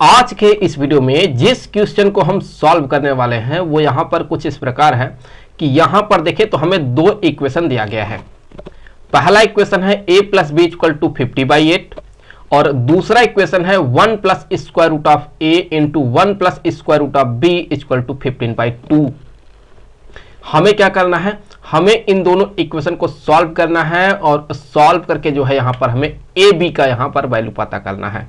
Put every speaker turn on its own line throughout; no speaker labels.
आज के इस वीडियो में जिस क्वेश्चन को हम सॉल्व करने वाले हैं वो यहां पर कुछ इस प्रकार है कि यहां पर देखें तो हमें दो इक्वेशन दिया गया है। पहला इक्वेशन है a plus b equal to 50/8 और दूसरा इक्वेशन है 1 plus square root of a into 1 plus square root of b equal to 15/2। हमें क्या करना है, हमें इन दोनों इक्वेशन को सॉल्व करना है और सॉल्व करके जो है यहां पर हमें a b का यहां पर वैल्यू पता करना है।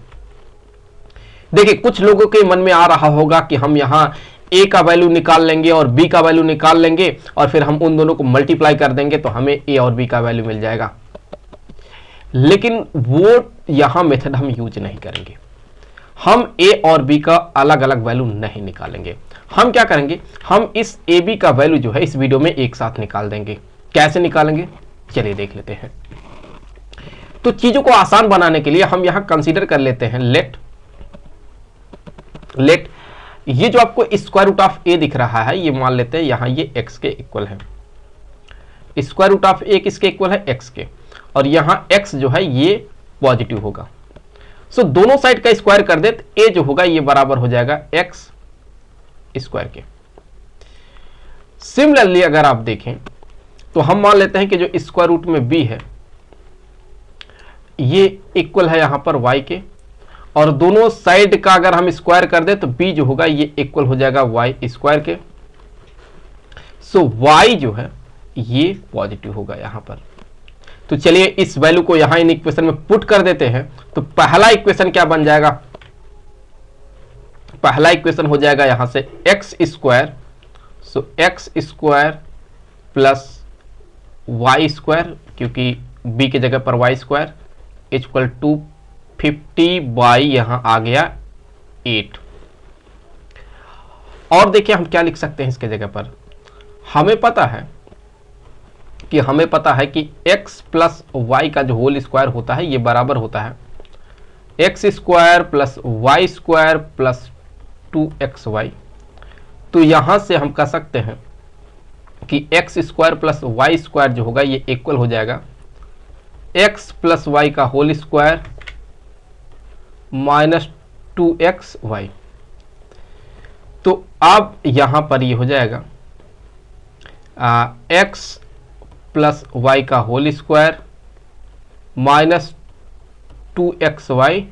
देखिए कुछ लोगों के मन में आ रहा होगा कि हम यहां a का वैल्यू निकाल लेंगे और b का वैल्यू निकाल लेंगे और फिर हम उन दोनों को मल्टीप्लाई कर देंगे तो हमें a और b का वैल्यू मिल जाएगा, लेकिन वो यहां मेथड हम यूज नहीं करेंगे। हम a और b का अलग अलग वैल्यू नहीं निकालेंगे। हम क्या करेंगे, हम इस a b का वैल्यू जो है इस वीडियो में एक साथ निकाल देंगे। कैसे निकालेंगे चलिए देख लेते हैं। तो चीजों को आसान बनाने के लिए हम यहां कंसीडर कर लेते हैं लेट ये जो आपको स्क्वायर रूट ऑफ a दिख रहा है ये मान लेते हैं यहां ये x के इक्वल है। स्क्वायर रूट ऑफ a किसके इक्वल है, x के, और यहां x जो है ये पॉजिटिव होगा। सो दोनों साइड का स्क्वायर कर दे तो a जो होगा ये बराबर हो जाएगा x स्क्वायर के। सिमिलरली अगर आप देखें तो हम मान लेते हैं कि जो स्क्वायर रूट में b है ये इक्वल है यहां पर y के, और दोनों साइड का अगर हम स्क्वायर कर दे तो b जो होगा ये इक्वल हो जाएगा y स्क्वायर के। सो y जो है ये पॉजिटिव होगा यहां पर। तो चलिए इस वैल्यू को यहां इन इक्वेशन में पुट कर देते हैं। तो पहला इक्वेशन क्या बन जाएगा, पहला इक्वेशन हो जाएगा यहां से x square, so x square plus y square, क्योंकि b की जगह पर y square equal to 50 by यहां आ गया 8। और देखिए हम क्या लिख सकते हैं इसके जगह पर, हमें पता है कि x प्लस वाई का जो होल स्क्वायर होता है ये बराबर होता है x square plus y square plus 2xy। तो यहां से हम कह सकते हैं कि x square plus y square जो होगा ये इक्वल हो जाएगा x प्लस वाई का होल स्क्वायर माइनस 2xy। तो अब यहां पर ये हो जाएगा x प्लस वाई का whole square minus 2xy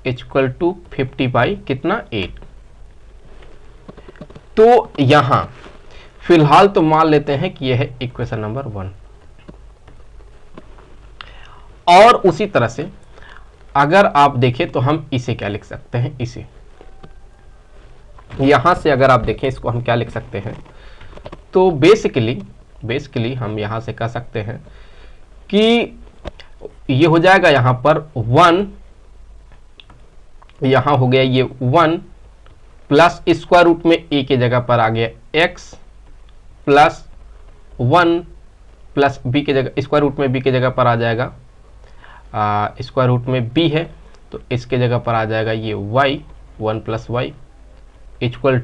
equal to 50 by कितना 8। तो यहां फिलहाल तो मान लेते हैं कि यह है इक्वेशन नंबर 1। और उसी तरह से अगर आप देखें तो हम इसे क्या लिख सकते हैं, इसे यहां से अगर आप देखें इसको हम क्या लिख सकते हैं, तो बेसिकली हम यहां से कह सकते हैं कि ये हो जाएगा यहां पर 1, यहां हो गया ये 1 प्लस स्क्वायर रूट में a के जगह पर आ गया x प्लस 1 प्लस b के जगह स्क्वायर रूट में b के जगह पर आ जाएगा स्क्वायर रूट में b है तो इसके जगह पर आ जाएगा ये y 1 plus y equal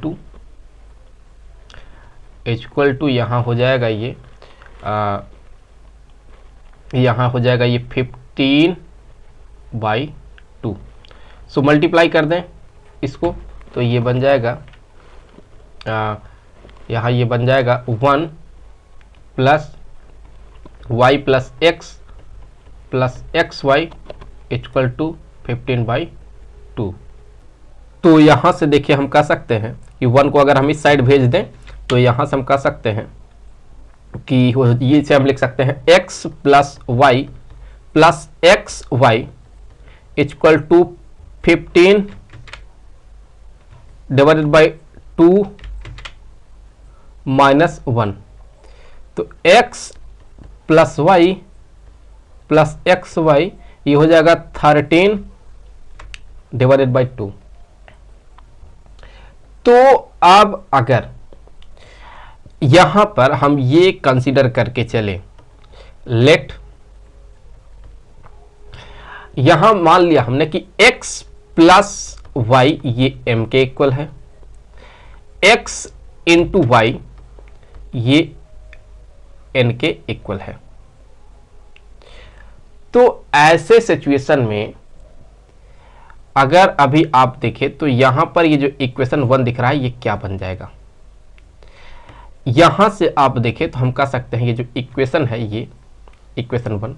to यहाँ हो जाएगा ये यहाँ हो जाएगा ये 15/2। सो मल्टीप्लाई कर दें इसको तो ये बन जाएगा यहाँ ये बन जाएगा 1 plus y plus x plus XY equal to 15/2। तो यहां से देखिए हम कह सकते हैं कि 1 को अगर हम इस साइड भेज दें तो यहां से हम कह सकते हैं कि ये से हम लिख सकते हैं x plus y plus XY equal to 15 divided by 2 minus 1। तो x plus y plus XY ये हो जाएगा 13 डिवाइडेड बाई 2। तो अब अगर यहां पर हम ये कंसीडर करके चले, लेट यहां मान लिया हमने कि x प्लस वाई ये m के इक्वल है, x इंटू वाई ये n के इक्वल है। तो ऐसे सिचुएशन में अगर अभी आप देखें तो यहां पर ये जो इक्वेशन 1 दिख रहा है ये क्या बन जाएगा, यहां से आप देखें तो हम कह सकते हैं ये जो इक्वेशन है ये इक्वेशन 1,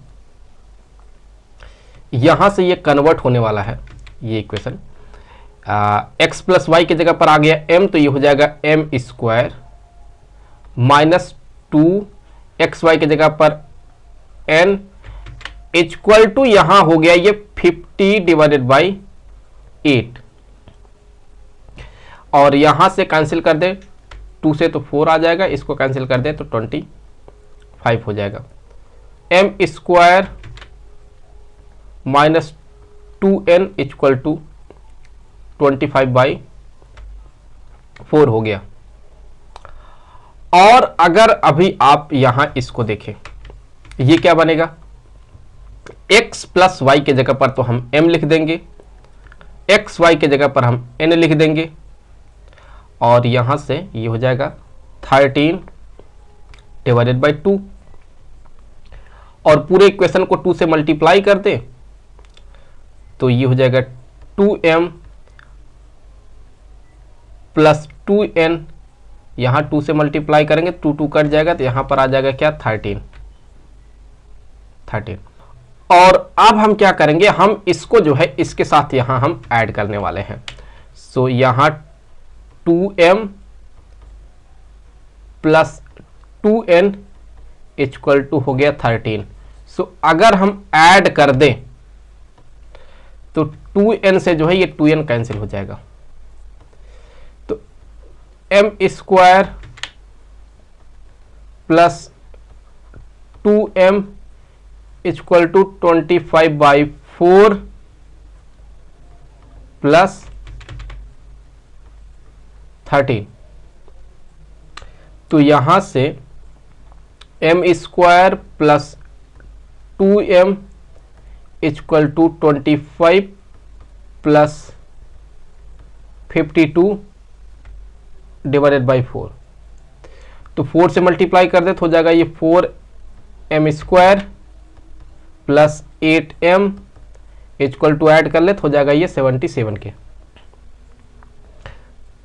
यहां से ये कन्वर्ट होने वाला है ये इक्वेशन, एक्स प्लस वाई की जगह पर आ गया m, तो ये हो जाएगा m स्क्वायर माइनस 2xy की जगह पर n इक्वल टू यहां हो गया ये 50 डिवाइडेड बाई 8, और यहां से कैंसिल कर दे 2 से तो 4 आ जाएगा, इसको कैंसिल कर दे तो 25 हो जाएगा, m square minus 2n equal to 25/4 हो गया। और अगर अभी आप यहां इसको देखें ये क्या बनेगा, x प्लस वाई के जगह पर तो हम m लिख देंगे, एक्स वाई के जगह पर हम n लिख देंगे, और यहां से ये हो जाएगा 13 डिवाइडेड बाई 2, और पूरे इक्वेशन को 2 से मल्टीप्लाई कर दे तो ये हो जाएगा 2m प्लस 2n, यहां 2 से मल्टीप्लाई करेंगे 2 2 कट जाएगा तो यहां पर आ जाएगा क्या 13। और अब हम क्या करेंगे, हम इसको जो है इसके साथ यहां हम ऐड करने वाले हैं। सो यहां 2m plus 2n equal to हो गया 13। सो अगर हम ऐड कर दें तो 2n से जो है ये 2n कैंसिल हो जाएगा, तो m square plus 2m equal to 25/4 plus 13, तो यहां से m square plus 2m equal to 25 plus 52 divided by 4, तो 4 से मल्टीप्लाई कर दे तो हो जाएगा ये 4m square plus 8m equal to add कर ले तो हो जाएगा ये 77 के,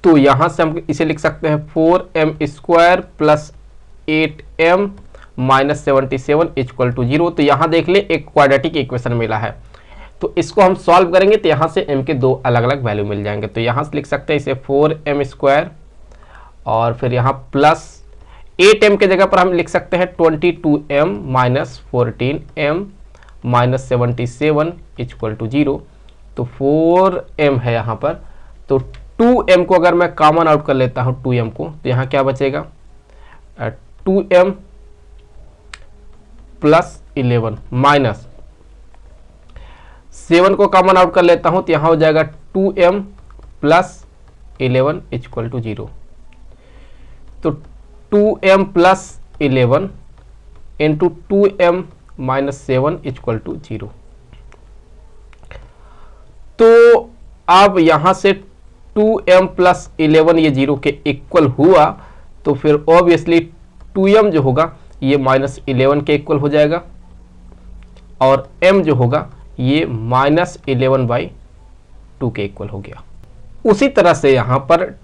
तो यहां से हम इसे लिख सकते हैं 4m square plus 8m minus 77 equal to 0। तो यहां देख ले एक क्वाड्रेटिक इक्वेशन मिला है, तो इसको हम सॉल्व करेंगे तो यहां से m के दो अलग अलग वैल्यू मिल जाएंगे, तो यहां से लिख सकते हैं इसे 4m स्क्वायर और फिर यहां प्लस 8m के जगह पर हम लिख सकते हैं 22m minus 14m minus 77 equal to 0, तो 4m है यहाँ पर, तो 2m को अगर मैं कॉमन आउट कर लेता हूँ 2m को, तो यहाँ क्या बचेगा 2m प्लस 11 माइनस 7 को कॉमन आउट कर लेता हूँ तो यहाँ हो जाएगा 2m प्लस 11 इक्वल टू 0, तो 2m plus 11 into 2m minus 7 equal to 0। तो अब यहां से 2m प्लस 11 ये 0 के इक्वल हुआ, तो फिर ऑब्वियसली 2m जो होगा ये माइनस 11 के इक्वल हो जाएगा, और m जो होगा ये माइनस 11/2 के इक्वल हो गया। उसी तरह से यहां पर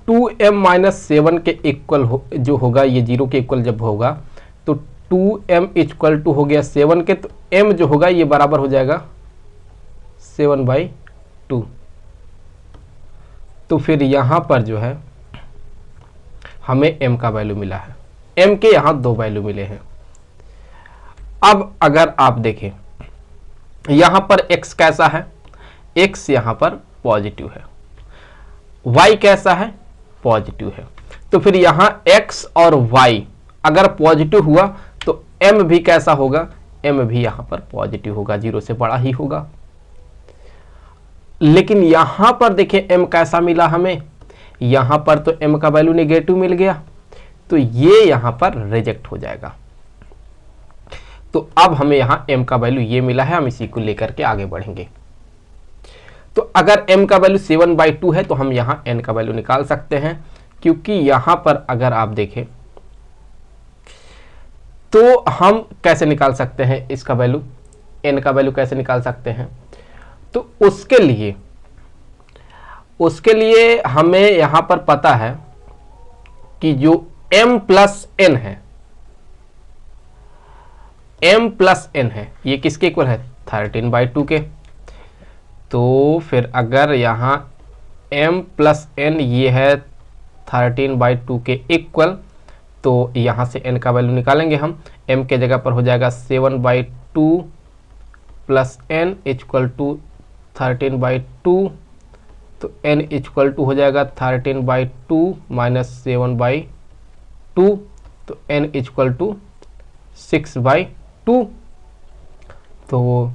2m माइनस 7 के इक्वल जो होगा ये 0 के इक्वल जब होगा तो 2m इक्वल टू हो गया 7 के, तो m जो होगा ये बराबर हो जाएगा 7/2। तो फिर यहां पर जो है हमें m का वैल्यू मिला है, m के यहां दो वैल्यू मिले हैं। अब अगर आप देखें यहां पर x कैसा है, x यहां पर पॉजिटिव है, y कैसा है पॉजिटिव है, तो फिर यहां x और y अगर पॉजिटिव हुआ तो m भी कैसा होगा, m भी यहां पर पॉजिटिव होगा, 0 से बड़ा ही होगा। लेकिन यहां पर देखें m कैसा मिला हमें, यहां पर तो m का वैल्यू नेगेटिव मिल गया, तो ये यहां पर रिजेक्ट हो जाएगा। तो अब हमें यहां m का वैल्यू ये मिला है, हम इसी को लेकर के आगे बढ़ेंगे। तो अगर m का वैल्यू 7/2 है तो हम यहां n का वैल्यू निकाल सकते हैं, क्योंकि यहां पर अगर आप देखें तो हम कैसे निकाल सकते हैं इसका वैल्यू, n का वैल्यू कैसे निकाल सकते हैं, तो उसके लिए उसके लिए हमें यहां पर पता है कि जो m प्लस एन है, m प्लस एन है, ये किसके इक्वल है 13/2 के। तो फिर अगर यहां m प्लस एन ये है 13/2 के इक्वल, तो यहां से n का वैल्यू निकालेंगे हम। m के जगह पर हो जाएगा 7/2 प्लस n इक्वल टू 13/2, तो n इक्वल टू हो जाएगा 13/2 माइनस 7/2, तो n इक्वल टू 6/2। तो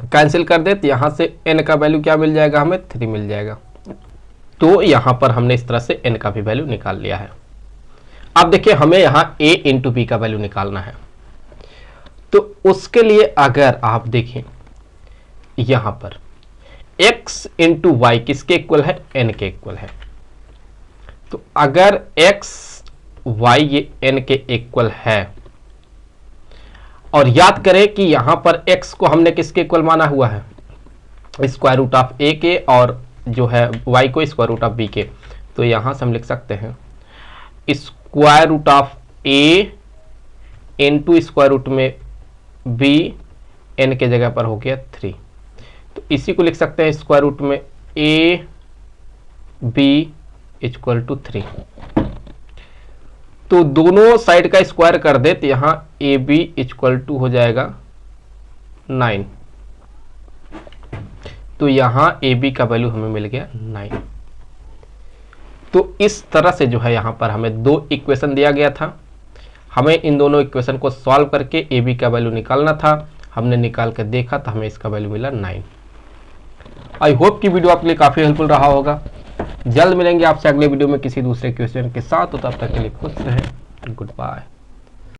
कैंसिल कर दे, तो यहाँ से n का वैल्यू क्या मिल जाएगा हमें 3 मिल जाएगा। तो यहाँ पर हमने इस तरह से n का भी वैल्यू निकाल लिया है। अब देखिए हमें यहाँ a इंटू बी का वैल्यू निकालना है। तो उसके लिए अगर आप देखें यहाँ पर x इंटू वाई किसके इक्वल है n के इक्वल है। तो अगर x y ये n के इक्वल है, और याद करें कि यहां पर x को हमने किसके इक्वल माना हुआ है स्क्वायर रूट ऑफ a के, और जो है y को स्क्वायर रूट ऑफ b के। तो यहां से हम लिख सकते हैं square root of a into square root में b, n के जगह पर हो गया 3। तो इसी को लिख सकते हैं स्क्वायर रूट में a b इक्वल टू 3। तो दोनों साइड का स्क्वायर कर दे, तो यहां ए बी इक्वल टू हो जाएगा 9। तो यहां ए बी का वैल्यू हमें मिल गया 9। तो इस तरह से जो है यहां पर हमें दो इक्वेशन दिया गया था, हमें इन दोनों इक्वेशन को सॉल्व करके ए बी का वैल्यू निकालना था। हमने निकाल कर देखा तो हमें इसका वैल्यू मिला 9। आई होप कि वीडियो आपके लिए काफ़ी हेल्पफुल रहा होगा। जल्द मिलेंगे आपसे अगले वीडियो में किसी दूसरे क्वेश्चन के साथ। तो तब तक के लिए खुश रहें। Good bye.